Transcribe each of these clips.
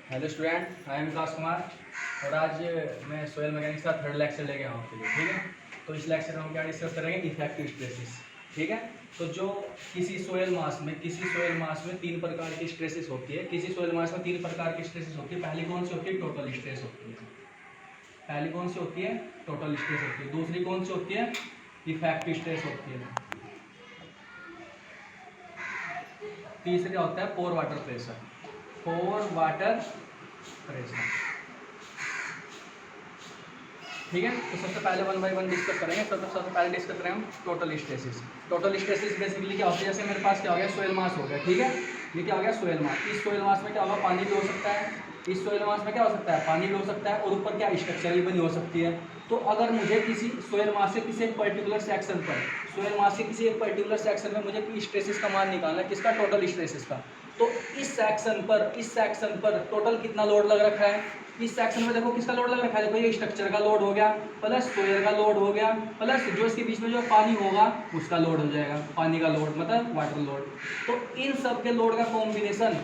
Hello student, I am विकास कुमार और आज मैं सोयल मैकेनिक्स का थर्ड लेक्चर लेके आया हूँ आपके लिए। ठीक है, तो इस लेक्चर में हम क्या डिस्कस करेंगे, इफेक्टिव स्ट्रेसेस। ठीक है, तो जो किसी सोयल मास में तीन प्रकार की स्ट्रेसेस होती है। किसी सोयल मास में तीन प्रकार की स्ट्रेसेस होती है। पहली कौन सी होती है? टोटल स्ट्रेस होती है। पहली कौन सी होती है? टोटल स्ट्रेस होती है। दूसरी कौन सी होती है? इफेक्टिव स्ट्रेस होती है। तीसरी होता है पोर वाटर प्रेशर। पोर वाटर प्रेशर। ठीक है, तो सबसे पहले वन बाय वन डिस्कस करेंगे। सबसे पहले डिस्कस करेंगे हम total stresses. Total stresses basically क्या होती है? जैसे मेरे पास क्या हो गया, सोयल मास हो गया। ठीक है, ये क्या हो गया? सोयल मास। इस सोयल मास में क्या होगा? पानी भी हो सकता है। इस सोयल मास में क्या हो सकता है? पानी भी हो सकता है। और ऊपर क्या स्ट्रक्चर भी बनी हो सकती है। तो अगर मुझे किसी सोयल मास से किसी एक पर्टिकुलर सेक्शन पर मुझे स्ट्रेसेस का मान निकालना है। किसका? टोटल स्ट्रेसेस का। तो इस सेक्शन पर टोटल कितना लोड लग रखा है? इस सेक्शन में देखो किसका लोड लग रखा है। देखो ये स्ट्रक्चर का लोड हो गया, प्लस सोयल का लोड हो गया, प्लस जो इसके बीच में जो पानी होगा उसका लोड हो जाएगा। पानी का लोड मतलब वाटर लोड। तो इन सब के लोड का कॉम्बिनेशन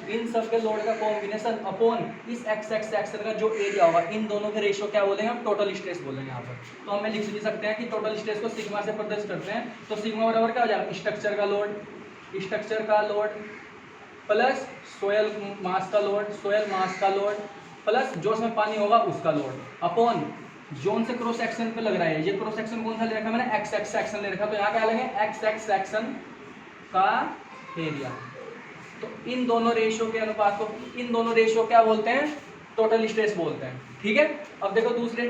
अपॉन इस एक्स एक्स सेक्शन का जो एरिया होगा, इन दोनों के रेशियो क्या बोलेंगे हम? टोटल स्ट्रेस बोलेंगे यहाँ पर। तो हम लिख सकते हैं कि टोटल स्ट्रेस को सिग्मा से प्रदर्शित करते हैं। तो सिग्मा बराबर क्या हो जाएगा? स्ट्रक्चर का लोड प्लस सोयल मास का लोड प्लस जो उसमें पानी होगा उसका लोड अपॉन जोन से क्रॉस सेक्शन पे लग रहा है। ये क्रॉस सेक्शन कौन सा ले रखा है मैंने? एक्स एक्स सेक्शन ले रखा। तो यहाँ क्या लेंगे? एक्स एक्स सेक्शन का एरिया। तो इन दोनों रेशियो के अनुपात को, इन दोनों रेशियो क्या बोलते हैं? टोटल स्ट्रेस बोलते हैं। ठीक है, अब देखो दूसरे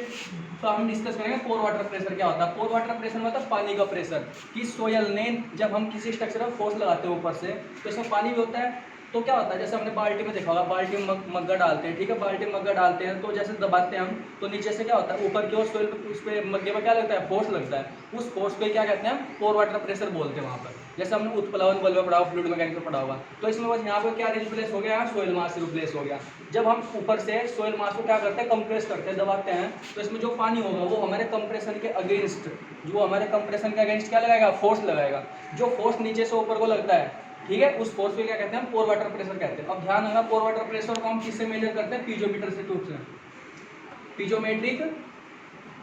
तो हम डिस्कस करेंगे पोर वाटर प्रेशर क्या होता है। पोर वाटर प्रेशर मतलब पानी का प्रेशर। कि सोयल ने जब हम किसी स्ट्रक्चर पर फोर्स लगाते हैं ऊपर से, तो इसमें पानी भी होता है। तो क्या होता है, जैसे हमने बाल्टी में देखा होगा, बाल्टी में मग्गा डालते हैं। ठीक है, बाल्टी में मग्गा डालते हैं तो जैसे दबाते हैं हम, तो नीचे से क्या होता है, ऊपर की ओर सोयल उस पर मग्गे पर क्या लगता है? फोर्स लगता है। उस फोर्स को क्या कहते हैं? हम पोर वाटर प्रेशर बोलते हैं वहाँ पर। जैसे हमने उत्प्लावन बल में पढ़ा हुआ, फ्लूइड मैकेनिक्स में पढ़ा हुआ। तो इसमें बस यहाँ पर क्या रिप्लेस हो गया? यहाँ सोयल मास रिप्लेस हो गया। जब हम ऊपर से सोयल मास को क्या करते हैं? कंप्रेस करते हैं, दबाते हैं, तो इसमें जो पानी होगा वो हमारे कंप्रेशन के अगेंस्ट क्या लगाएगा? फोर्स लगाएगा। जो फोर्स नीचे से ऊपर को लगता है, ठीक है, उस फोर्स को क्या कहते हैं? पोर वाटर प्रेशर कहते हैं। अब ध्यान रखना, पोर वाटर प्रेशर को हम किससे मेजर करते हैं? पीजोमीटर से, ट्यूब से, पीजोमेट्रिक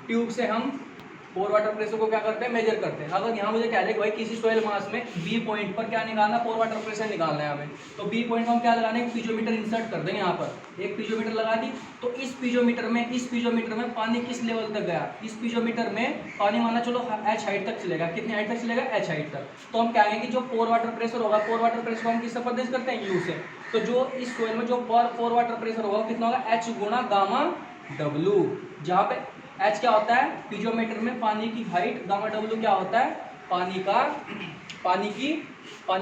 ट्यूब से हम पोर वाटर प्रेशर को क्या करते हैं? मेजर करते हैं। अगर यहाँ मुझे कह रहे कि भाई किसी सोयल मास में बी पॉइंट पर क्या निकालना? पोर वाटर प्रेशर निकालना है हमें। तो बी पॉइंट को हम क्या लगाने? पीजोमीटर इंसर्ट कर देंगे। यहाँ पर एक पीजोमीटर लगा दी। तो इस पीजोमीटर में पानी किस लेवल तक गया? इस पीजोमीटर में पानी माना चलो एच हाइट तक चलेगा। कितनी हाइट तक चलेगा? एच हाइट तक। तो हम कहेंगे कि जो पोर वाटर प्रेशर होगा, पोर वाटर प्रेशर को हम किससे प्रदर्शित करते हैं? यू से। तो जो इस सोयल में जो पोर वाटर प्रेशर होगा कितना होगा? एच गुणा गामा डब्लू। जहाँ पे एच क्या होता है? पीजोमीटर में पानी की हाइट, गामा डब्ल्यू क्या होता है? पानी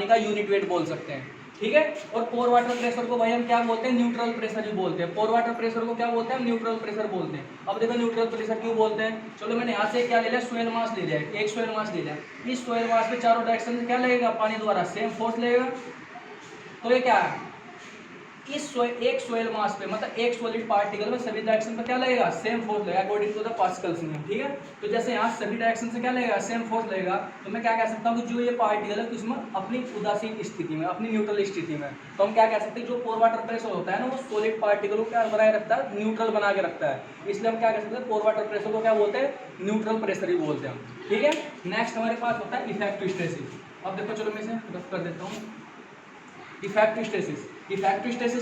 का यूनिट वेट बोल सकते हैं। ठीक है, और पोर वाटर प्रेशर को भाई हम क्या बोलते हैं? न्यूट्रल प्रेशर ही बोलते हैं। पोर वाटर प्रेशर को क्या बोलते हैं? न्यूट्रल प्रेशर बोलते हैं। अब देखो न्यूट्रल प्रेशर क्यों बोलते हैं? चलो मैंने यहाँ से क्या ले लिया? सोयल मास ले लिया, एक सोयल मास ले लिया। इस सोयल मास में चारों डायरेक्शन से क्या लगेगा? पानी द्वारा सेम फोर्स लगेगा। तो ये क्या है? एक सोयल मास पे मतलब एक सॉलिड पार्टिकल में सभी डायरेक्शन पे क्या लगेगा? सेम फोर्स लगेगा अकॉर्डिंग टू द पास्कल्स नियम। ठीक है, तो जैसे यहाँ सभी डायरेक्शन से क्या लगेगा? सेम फोर्स लगेगा। तो मैं क्या कह सकता हूँ कि जो ये पार्टिकल है उसमें अपनी उदासीन स्थिति में, अपनी न्यूट्रल स्थिति में, तो हम क्या कह सकते हैं? जो पोर वाटर प्रेशर होता है ना, वो सॉलिड पार्टिकल को क्या बनाए रखता है? न्यूट्रल बना के रखता है। इसलिए हम क्या कह सकते हैं? पोर वाटर प्रेशर को क्या बोलते हैं? न्यूट्रल प्रेशर ही बोलते हैं। ठीक है, नेक्स्ट हमारे पास होता है इफेक्टिव स्ट्रेसेस। अब देखो चलो मैं इसे रफ कर देता हूँ। इफेक्टिव स्ट्रेसेस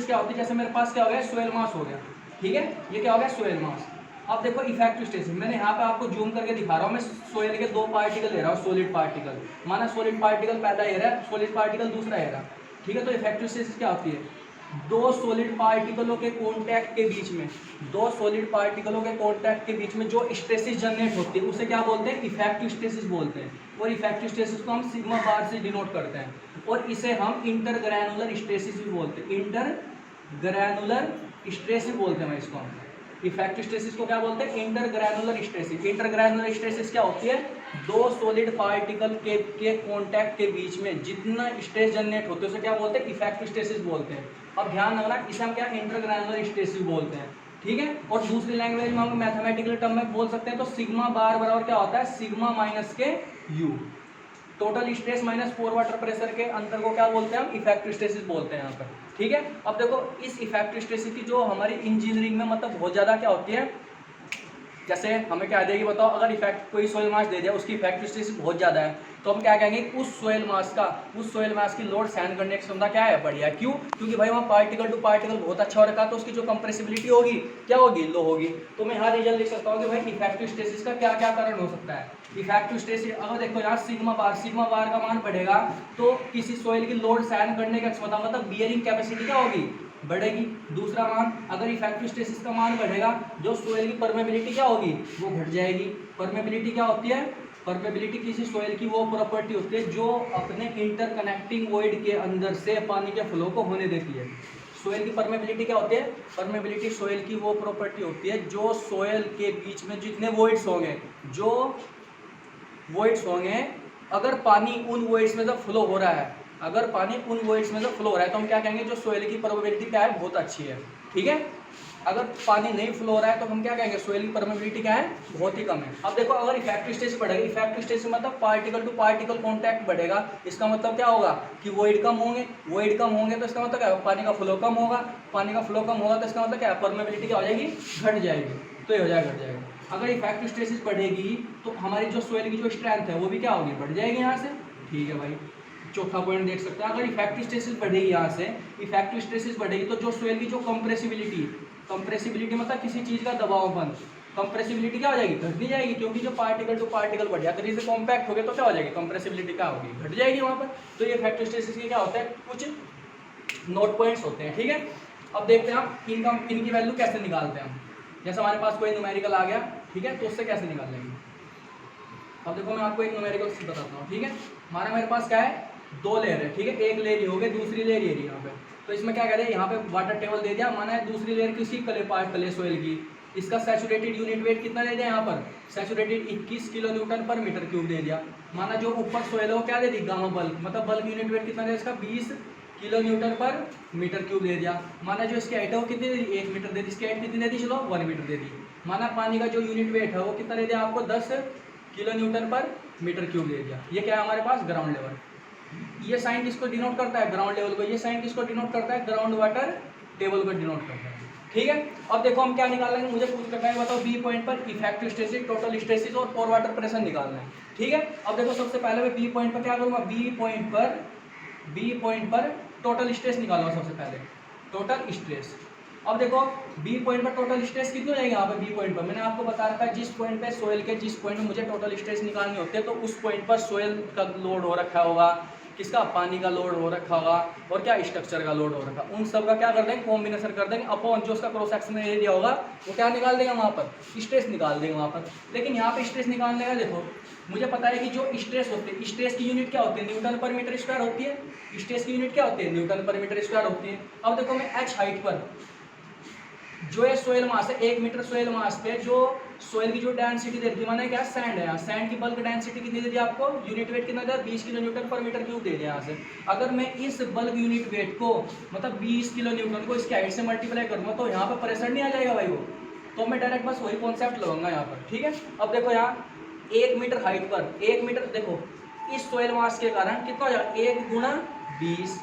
क्या होती है? जैसे मेरे पास क्या हो गया? सोयल मास हो गया। ठीक है, ये क्या हो गया? सोयल मास। अब देखो इफेक्टिव स्ट्रेसेस, मैंने यहाँ पे आपको जूम करके दिखा रहा हूँ। मैं सोयल के दो पार्टिकल ले रहा हूँ, सॉलिड पार्टिकल। माना सॉलिड पार्टिकल पहला एयर है, सॉलिड पार्टिकल दूसरा एयर है। ठीक है, तो इफेक्टिव स्ट्रेसेस क्या होती है? दो सॉलिड पार्टिकलों के कांटेक्ट के बीच में जो स्ट्रेसेस जनरेट होती है उसे क्या बोलते हैं? इफेक्टिव स्ट्रेसेस बोलते हैं। और इफेक्टिव स्ट्रेसेस को हम सिग्मा बार से डिनोट करते हैं। और इसे हम इंटरग्रैनुलर स्ट्रेसेस भी बोलते हैं। इंटरग्रैनुलर स्ट्रेस भी बोलते हैं इसको हम। इफेक्टिव स्ट्रेसेस को क्या बोलते हैं? इंटरग्रैनुलर स्ट्रेसेस। इंटरग्रैनुलर स्ट्रेसेस क्या होती है? दो सॉलिड पार्टिकल के कांटेक्ट के बीच में जितना स्ट्रेस जनरेट होते हैं उसे क्या बोलते हैं? इफेक्टिव स्ट्रेसेस बोलते हैं। अब ध्यान रखना, इसे हम क्या इंटरग्रैनुलर स्ट्रेसेस बोलते हैं। ठीक है, और दूसरी लैंग्वेज में हम मैथमेटिकल टर्म में बोल सकते हैं। तो सिग्मा बार बराबर क्या होता है? सिग्मा माइनस के you. Total stress minus pour water pressure के अंतर को क्या बोलते हैं? हम इफेक्टिव स्ट्रेसेस बोलते हैं यहाँ पर। ठीक है। अब देखो इस इफेक्टिव स्ट्रेस की जो हमारी इंजीनियरिंग में मतलब बहुत ज़्यादा क्या होती है, जैसे हमें क्या देगी बताओ, अगर इफेक्ट कोई सोयल मास दे दिया उसकी इफेक्टिव स्ट्रेस बहुत ज़्यादा है, तो हम क्या कहेंगे उस सोयल मास की लोड सहन करने की क्षमता क्या है, बढ़िया। क्यों? क्योंकि भाई वहाँ पार्टिकल टू पार्टिकल बहुत अच्छा हो रखा है, तो उसकी जो कंप्रेसिबिलिटी होगी क्या होगी, लो होगी। तो मैं यहाँ रीजन लिख सकता हूँ कि भाई इफेक्टिव स्ट्रेस का क्या क्या कारण हो सकता है। इफेक्टिव स्ट्रेस अगर देखो यहाँ सिग्मा बार का मान बढ़ेगा तो किसी सोयल की लोड सहन करने की क्षमता मतलब बियरिंग कैपेसिटी क्या होगी, बढ़ेगी। दूसरा मान, अगर इफेक्टिव स्ट्रेस का मान बढ़ेगा जो सोयल की परमेबिलिटी क्या होगी, वो घट जाएगी। परमेबिलिटी क्या होती है, परमेबिलिटी किसी सोयल की वो प्रॉपर्टी होती है जो अपने इंटरकनेक्टिंग वॉइड के अंदर से पानी के फ्लो को होने देती है। सोयल की परमेबिलिटी क्या होती है, परमेबिलिटी सोयल की वो प्रॉपर्टी होती है जो सोयल के बीच में जितने वॉइड्स होंगे, जो वॉइड्स होंगे, अगर पानी उन वॉइड्स में से फ्लो हो रहा है, अगर पानी उन वॉइड्स में से फ्लो हो रहा है तो हम क्या कहेंगे, जो सोयल की परमेबिलिटी क्या है, बहुत अच्छी है। ठीक है। अगर पानी नहीं फ्लो हो रहा है तो हम क्या कहेंगे, सोयल की परमेबिलिटी क्या है, बहुत ही कम है। अब देखो अगर इफेक्टिव स्ट्रेस बढ़ेगा, इफेक्टिव स्ट्रेस मतलब पार्टिकल टू पार्टिकल कांटेक्ट बढ़ेगा, इसका मतलब क्या होगा कि वॉइड कम होंगे, वॉइड कम होंगे तो इसका मतलब क्या है, पानी का फ्लो कम होगा, पानी का फ्लो कम होगा तो इसका मतलब क्या है, परमेबिलिटी क्या हो जाएगी, घट जाएगी। तो ये हो जाएगा, घट जाएगा। अगर इफेक्टिव स्ट्रेस बढ़ेगी तो हमारी जो सोयल की जो स्ट्रेंथ है वो भी क्या होगी, बढ़ जाएगी यहाँ से। ठीक है भाई, चौथा पॉइंट देख सकते हैं, अगर इफेक्टिव स्ट्रेसेस बढ़ेगी यहाँ से, इफेक्टिव स्ट्रेसेस बढ़ेगी तो जो सोयल की जो कंप्रेसिबिलिटी मतलब किसी चीज़ का दबावपन, कंप्रेसिबिलिटी क्या हो जाएगी, घटती जाएगी, क्योंकि जो पार्टिकल टू पार्टिकल बढ़ जाता है, कॉम्पैक्ट हो गया तो क्या हो जाएगी, कंप्रेसिबिलिटी क्या होगी, घट जाएगी वहाँ पर। तो ये इफेक्टिव स्ट्रेसेस के क्या होता है, कुछ नोट पॉइंट्स होते हैं। ठीक है। अब देखते हैं हम इनकी वैल्यू कैसे निकालते हैं हम। जैसे हमारे पास कोई न्यूमेरिकल आ गया, ठीक है, तो उससे कैसे निकाल लेंगे। अब देखो मैं आपको एक न्यूमेरिकल बताता हूँ। ठीक है, हमारा मेरे पास क्या है, दो लेयर है। ठीक है, एक लेयर ये हो गई, दूसरी लेयर ये रही यहाँ पे। तो इसमें क्या करें, यहाँ पे वाटर टेबल दे दिया, माना है दूसरी लेयर किसी कले सोयल की, इसका सैचुरेटेड यूनिट वेट कितना दे दिया, यहाँ पर सैचुरेटेड 21 किलो न्यूटन पर मीटर क्यूब दे दिया। माना जो ऊपर सोयल है वो क्या दे दी, गामा बल्क, मतलब बल्क यूनिट वेट कितना दिया इसका, 20 किलो न्यूटन पर मीटर क्यूब दे दिया। माना जो इसकी हाइट है वो कितनी दे दी, 1 मीटर दे दी, इसकी हाइट कितनी दे दी, चलो 1 मीटर दे दी। माना पानी का जो यूनिट वेट है वो कितना दे दिया आपको, 10 किलो न्यूटन पर मीटर क्यूब दे दिया। ये क्या है हमारे पास, ग्राउंड लेवल। ये साइन किसको डिनोट करता है, ग्राउंड लेवल को। ये साइन किसको डिनोट करता है, ग्राउंड वाटर टेबल को डिनोट करता है। ठीक है। अब देखो हम क्या निकालेंगे, मुझे पूछ रखा है, बताओ बी पॉइंट पर इफेक्टिव स्ट्रेसेस, टोटल स्ट्रेसेस और पोर वाटर प्रेशर निकालना है। ठीक है। अब देखो सबसे पहले मैं बी पॉइंट पर क्या करूँगा, बी पॉइंट पर टोटल स्ट्रेस निकालूंगा सबसे पहले, टोटल स्ट्रेस। अब देखो बी पॉइंट पर टोटल स्ट्रेस कितनी हो जाएगी, यहाँ पे बी पॉइंट पर मैंने आपको बता रखा है, जिस पॉइंट पे सोयल के जिस पॉइंट में मुझे टोटल स्ट्रेस निकालनी होती है, तो उस पॉइंट पर सोयल का लोड हो रखा होगा, किसका, पानी का लोड हो रखा होगा, और क्या, स्ट्रक्चर का लोड हो रखा, उन सब का क्या कर देंगे, कॉम्बिनेशन कर देंगे अपॉन जो उसका क्रॉस सेक्शन एरिया होगा, वो क्या निकाल देंगे वहाँ पर, स्ट्रेस निकाल देंगे वहाँ पर। लेकिन यहाँ पे स्ट्रेस निकालने का देखो, मुझे पता है कि जो स्ट्रेस होते हैं, स्ट्रेस की यूनिट क्या होती है, न्यूटन पर मीटर स्क्वायर होती है। स्ट्रेस की यूनिट क्या होती है, न्यूटन पर मीटर स्क्वायर होती है। अब देखो मैं एच हाइट पर जो ये सोयल मास है, 1 मीटर सोयल मास पे जो सोयल की जो डेंसिटी दे रखी, माने क्या, सैंड है, सैंड की बल्क डेंसिटी कितनी दे दी आपको, यूनिट वेट कितना दिया, 20 किलो न्यूटन पर मीटर क्यूब दे दिया यहाँ से। अगर मैं इस बल्क यूनिट वेट को मतलब 20 किलो न्यूटन को इसकी हाइट से मल्टीप्लाई करूँगा तो यहाँ पर प्रेशर नहीं आ जाएगा भाई वो, तो मैं डायरेक्ट बस वही कॉन्सेप्ट लगाऊंगा यहाँ पर। ठीक है। अब देखो यहाँ 1 मीटर हाइट पर, 1 मीटर देखो इस सोयल मास के कारण कितना हो जाएगा, 1 गुणा 20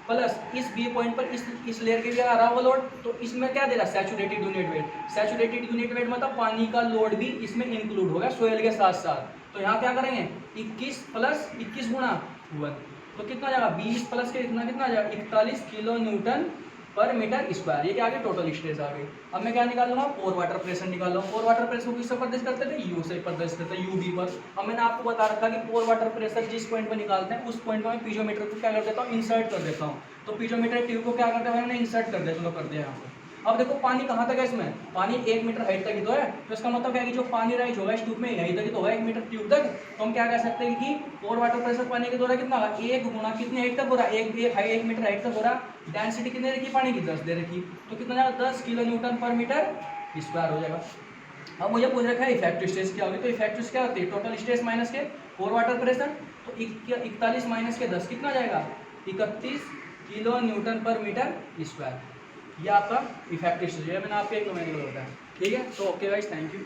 प्लस इस बी पॉइंट पर इस लेयर के लिए आ रहा होगा लोड, तो इसमें क्या दे रहा है, saturated unit weight. Saturated unit weight मतलब पानी का लोड भी इसमें इंक्लूड होगा सोयल के साथ साथ। तो यहाँ क्या करेंगे, 21 प्लस 21 गुणा 1, तो कितना आ जाएगा, 20 प्लस के इतना कितना आ जाएगा, 41 किलो न्यूटन पर मीटर स्क्वायर। ये क्या आ गई, टोटल स्ट्रेस आ गई। अब मैं क्या निकालूंगा, पोर वाटर प्रेशर निकालूंगा। पोर वाटर प्रेशर को किससे प्रदर्शित करते थे, यू से प्रदर्शित करते हैं, यूबी पर। अब मैंने आपको बता रखा कि पोर वाटर प्रेशर जिस पॉइंट पर निकालते हैं उस पॉइंट पर मैं पीजोमीटर को क्या कर देता हूँ, इंसर्ट कर देता हूँ। तो पीजोमीटर ट्यूब को क्या करते हैं, मैंने इंसर्ट कर दिया, चलो कर दिया यहाँ पर। अब देखो पानी कहाँ तक है इसमें, पानी 1 मीटर हाइट तक ही तो है, तो इसका मतलब क्या है कि जो पानी राइज होगा इस ट्यूब में यहीं तक ही तो होगा, 1 मीटर ट्यूब तक। तो हम क्या कह सकते हैं कि पोर वाटर प्रेशर पानी के द्वारा कितना होगा, 1 गुना कितनी हाइट तक हो रहा है, 1 मीटर हाइट तक हो रहा। डेंसिटी कितनी रखी पानी की, 10 दे रखी, तो कितना जाएगा, 10 किलो न्यूटन पर मीटर स्क्वायर हो जाएगा। अब मुझे पूछ रखा है इफेक्टिव स्ट्रेस क्या होगी, तो इफेक्टिव क्या होती है, टोटल स्ट्रेस माइनस के पोर वाटर प्रेशर, तो 41 माइनस के 10 कितना जाएगा, 31 किलो न्यूटन पर मीटर स्क्वायर। ये आपका इफेक्टिव स्ट्रेस है, मैंने आपको एक न्यूमेरिकल बताया। ठीक है, तो ओके गाइस, थैंक यू।